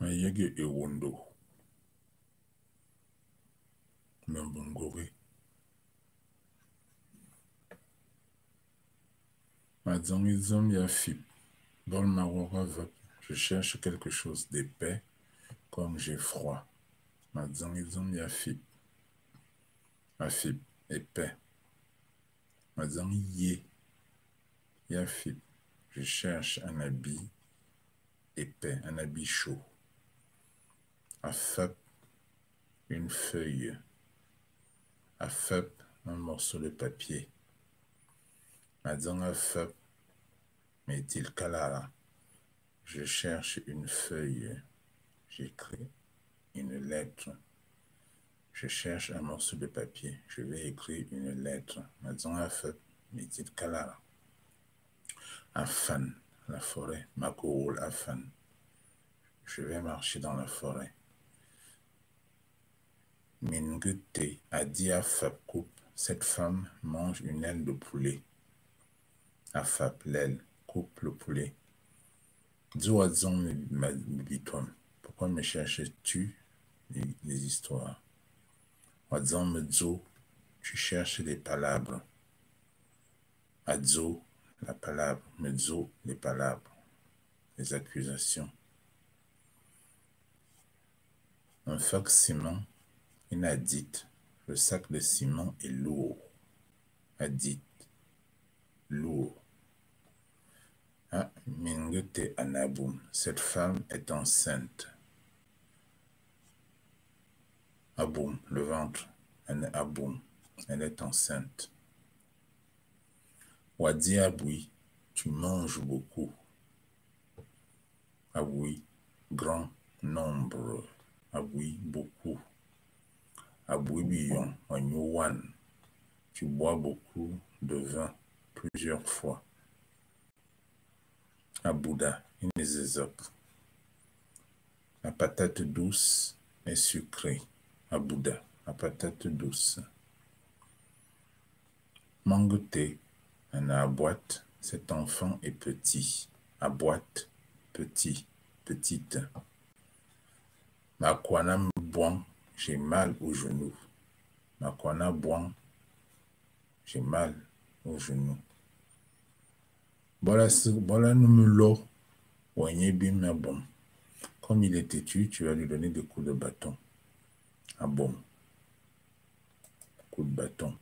Mayege ewondo. Membongore. Madzangizom yafip. Bol marora vap. Je cherche quelque chose d'épais, comme j'ai froid. Madzangizom yafip. Afip, épais. Madzangiye yafip. Je cherche un habit épais, un habit chaud. Afap, une feuille. Afap, un morceau de papier. Madzang afap, met-il kalara. Je cherche une feuille. J'écris une lettre. Je cherche un morceau de papier. Je vais écrire une lettre. Madzang afap, met-il kalara. Afan, la forêt. Makoul afan. Je vais marcher dans la forêt. Mingute a dit à Fab coupe, cette femme mange une aile de poulet. À Fab, l'aile, coupe le poulet. Zouazon me bitom. Pourquoi me cherches-tu les histoires? Wazon me zo, tu cherches des palabres. Azo, la palabre. Me zo, les palabres. Les accusations. Un sac ciment. Une adite, le sac de ciment est lourd. Adite, lourd. Ah, Mingete Anaboum, cette femme est enceinte. Aboum, le ventre. Aboum, elle est enceinte. Wadi Aboui, tu manges beaucoup. Aboui, grand nombre. Aboui, beaucoup. Aboui Biyon, Wanyouwan, tu bois beaucoup de vin plusieurs fois. Abouda, Inezezop. La patate douce est sucrée. Abouda, la patate douce. Mangoté, à boîte, cet enfant est petit. À boîte, petit, petite. Makwana boing, j'ai mal au genou. Makwana boing, j'ai mal au genou. Voilà nous l'eau. Bon. Comme il est têtu, tu vas lui donner des coups de bâton. Ah bon. Coup de bâton.